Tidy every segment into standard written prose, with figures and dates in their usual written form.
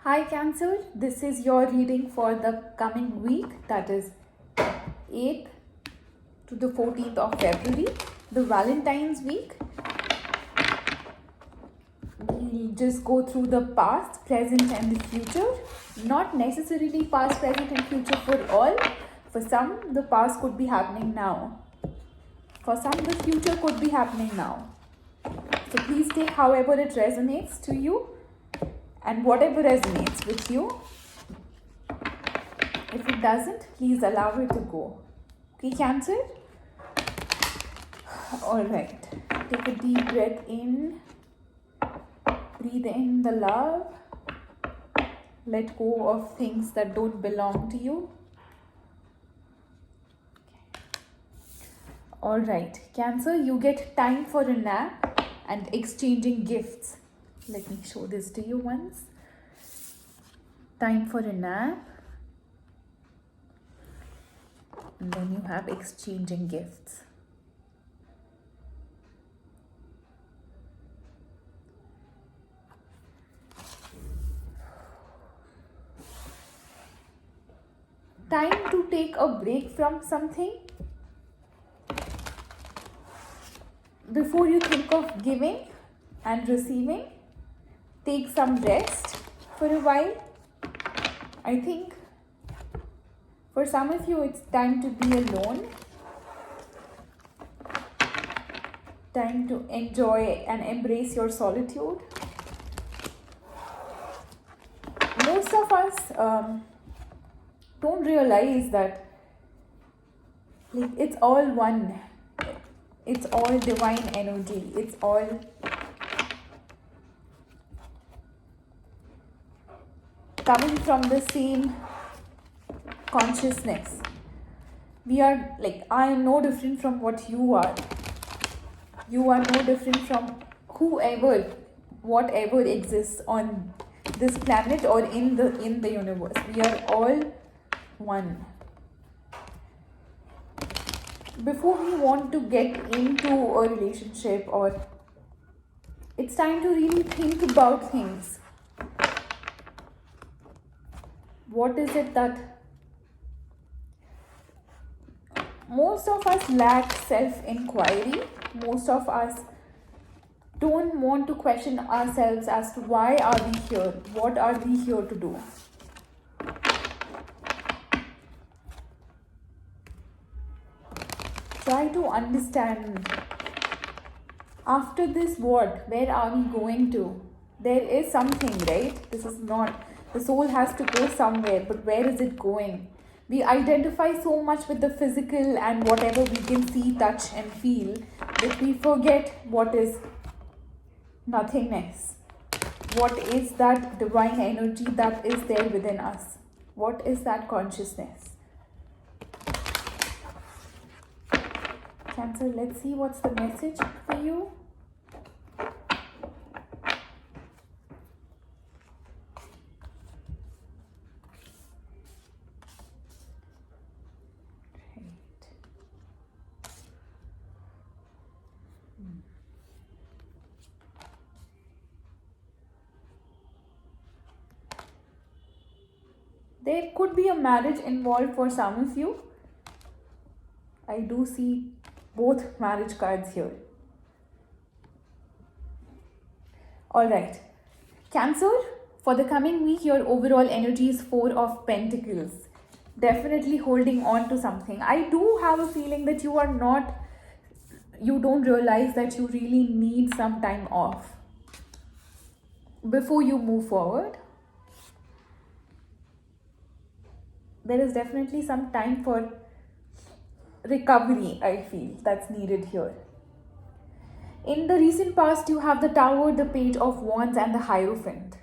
Hi Cancer, this is your reading for the coming week, that is 8th to the 14th of February, the Valentine's week. We'll just go through the past, present and the future. Not necessarily past, present and future for all. For some, the past could be happening now. For some, the future could be happening now. So please take however it resonates to you and whatever resonates with you. If it doesn't, please allow it to go. Okay, Cancer? Alright. Take a deep breath in. Breathe in the love. Let go of things that don't belong to you. Alright, Cancer, you get time for a nap and exchanging gifts. Let me show this to you once. Time for a nap. And then you have exchanging gifts. Time to take a break from something. Before you think of giving and receiving, take some rest for a while. I think for some of you, it's time to be alone. Time to enjoy and embrace your solitude. Most of us don't realize that it's all one. It's all divine energy. It's all coming from the same consciousness. We are I am no different from what you are. You are no different from whoever, whatever exists on this planet or in the universe. We are all one. Before we want to get into a relationship, or it's time to really think about things. What is it that most of us lack self-inquiry? Most of us don't want to question ourselves as to why are we here? What are we here to do? Try to understand, after this what? Where are we going to? There is something, right? This is not, the soul has to go somewhere, but where is it going? We identify so much with the physical and whatever we can see, touch and feel, that we forget what is nothingness. What is that divine energy that is there within us? What is that consciousness? Cancer, let's see what's the message for you. There could be a marriage involved for some of you. I do see both marriage cards here. Alright. Cancer, for the coming week, your overall energy is 4 of Pentacles. Definitely holding on to something. I do have a feeling that you don't realize that you really need some time off before you move forward. There is definitely some time for recovery, I feel, that's needed here. In the recent past, you have the Tower, the Page of Wands and the Hierophant.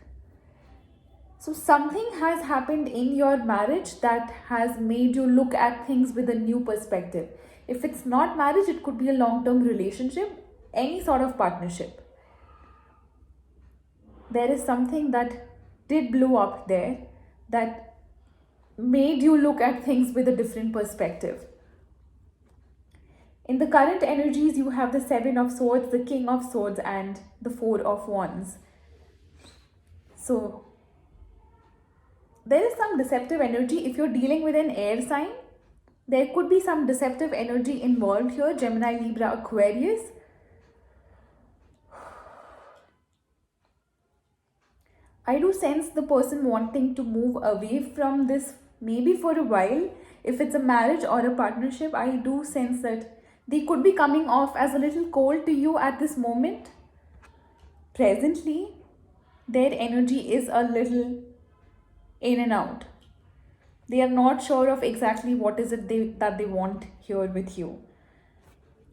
So something has happened in your marriage that has made you look at things with a new perspective. If it's not marriage, it could be a long-term relationship, any sort of partnership. There is something that did blow up there that made you look at things with a different perspective. In the current energies, you have the 7 of Swords, the King of Swords and the 4 of Wands. So there is some deceptive energy. If you're dealing with an air sign, there could be some deceptive energy involved here. Gemini, Libra, Aquarius. I do sense the person wanting to move away from this, maybe for a while. If it's a marriage or a partnership, I do sense that they could be coming off as a little cold to you at this moment. Presently, their energy is a little in and out. They are not sure of exactly what is it that they want here with you.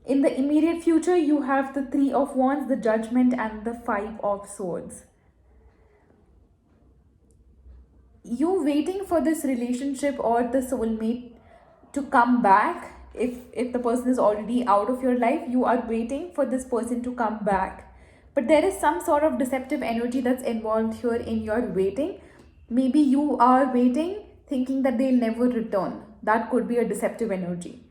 In the immediate future, you have the Three of Wands, the Judgment, and the Five of Swords. You waiting for this relationship or the soulmate to come back. If the person is already out of your life, you are waiting for this person to come back. But there is some sort of deceptive energy that's involved here in your waiting. Maybe you are waiting thinking that they'll never return. That could be a deceptive energy.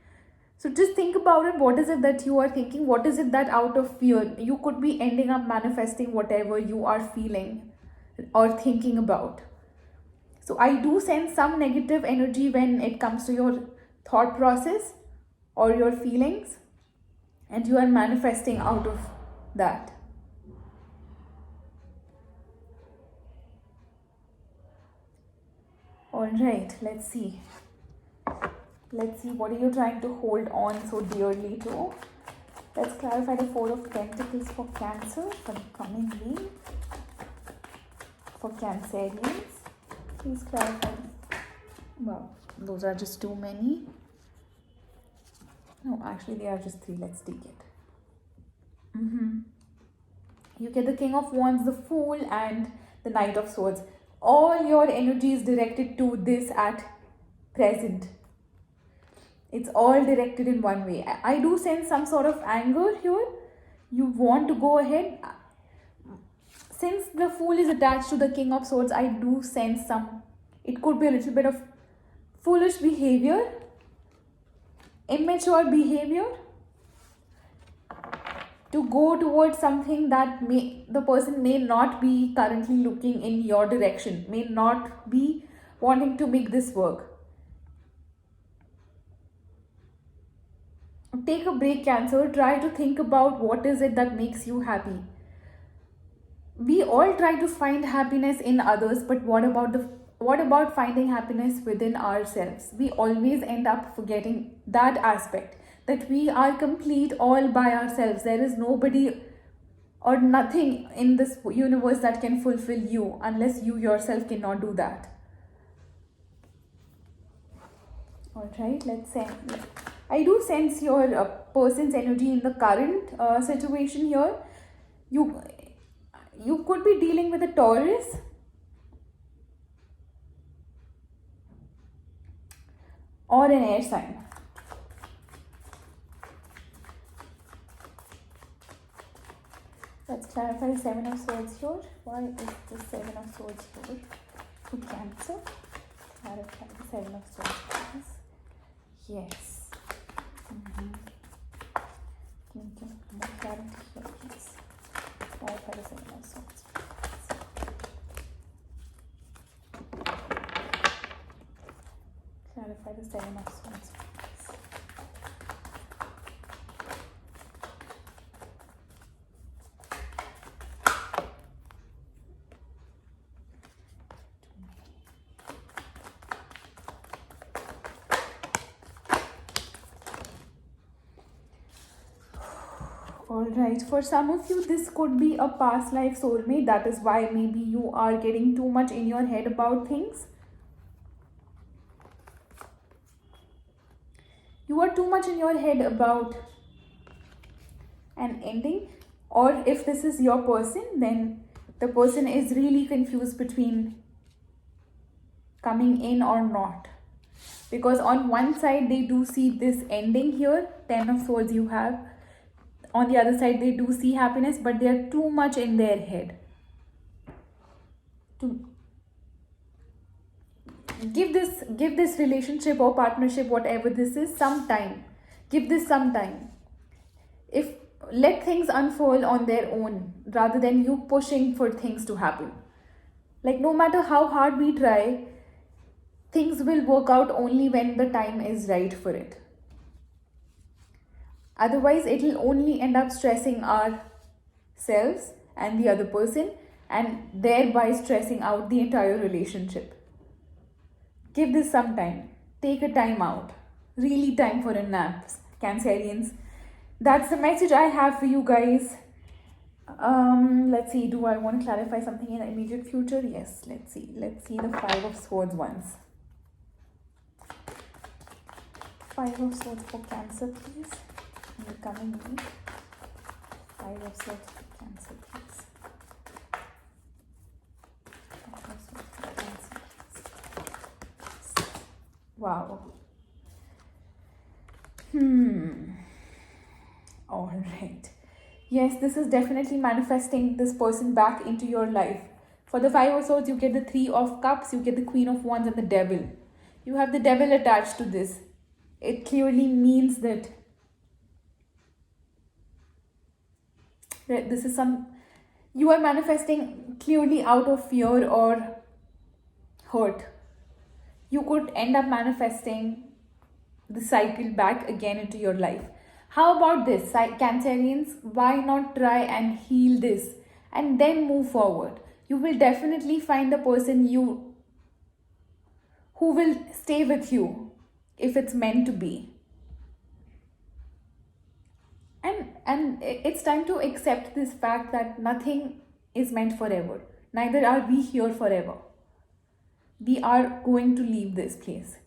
So just think about it. What is it that you are thinking? What is it that out of fear you could be ending up manifesting whatever you are feeling or thinking about? So I do sense some negative energy when it comes to your thought process or your feelings, and you are manifesting out of that. All right, let's see. Let's see, what are you trying to hold on so dearly to? Let's clarify the Four of Pentacles for Cancer for the coming week. For Cancerians, please clarify. Wow, those are just too many. No, actually they are just three. Let's take it. You get the King of Wands, the Fool, and the Knight of Swords. All your energy is directed to this at present. It's all directed in one way. I do sense some sort of anger here. You want to go ahead. Since the Fool is attached to the King of Swords, I do sense it could be a little bit of foolish behavior, immature behavior, to go towards something that the person may not be currently looking in your direction, may not be wanting to make this work. Take a break, Cancer. Try to think about what is it that makes you happy. We all try to find happiness in others, but what about finding happiness within ourselves? We always end up forgetting that aspect, that we are complete all by ourselves. There is nobody or nothing in this universe that can fulfill you unless you yourself cannot do that. All right, let's say I do sense your person's energy in the current situation here. You could be dealing with a Taurus, or an air sign. Let's clarify the Seven of Swords here. Why is the Seven of Swords here for Cancer? Clarify the Seven of Swords, please. Yes. Can you give more clarity here, please? Clarify the Seven of Swords. Clarify the Seven of Swords. Alright, for some of you, this could be a past life soulmate. That is why maybe you are getting too much in your head about things. You are too much in your head about an ending. Or if this is your person, then the person is really confused between coming in or not. Because on one side, they do see this ending here, Ten of Swords you have. On the other side, they do see happiness, but they are too much in their head. To give this relationship or partnership, whatever this is, some time. Give this some time. Let things unfold on their own rather than you pushing for things to happen. Like, no matter how hard we try, things will work out only when the time is right for it. Otherwise, it'll only end up stressing ourselves and the other person, and thereby stressing out the entire relationship. Give this some time. Take a time out. Really time for a nap, Cancerians. That's the message I have for you guys. Let's see. Do I want to clarify something in the immediate future? Yes. Let's see. Let's see the Five of Swords once. Five of Swords for Cancer, please. In the coming week. Five of Swords for Cancer, please. Five of Swords for Cancer, please. Wow. All right. Yes, this is definitely manifesting this person back into your life. For the Five of Swords, you get the Three of Cups, you get the Queen of Wands, and the Devil. You have the Devil attached to this. It clearly means that this is you are manifesting clearly out of fear or hurt. You could end up manifesting the cycle back again into your life. How about this, Cancerians? Why not try and heal this and then move forward? You will definitely find the person who will stay with you if it's meant to be. And it's time to accept this fact that nothing is meant forever. Neither are we here forever. We are going to leave this place.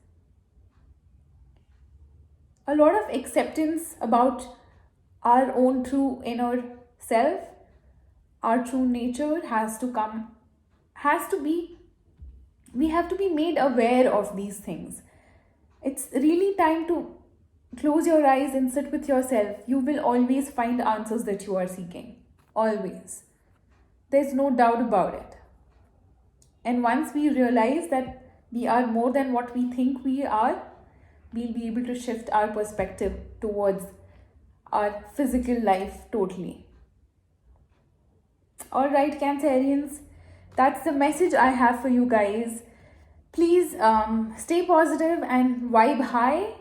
A lot of acceptance about our own true inner self, our true nature we have to be made aware of these things. It's really time to close your eyes and sit with yourself. You will always find answers that you are seeking. Always. There's no doubt about it. And once we realize that we are more than what we think we are, we'll be able to shift our perspective towards our physical life totally. Alright, Cancerians, that's the message I have for you guys. Please stay positive and vibe high.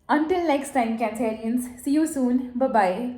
Until next time, Cancerians, see you soon. Bye-bye.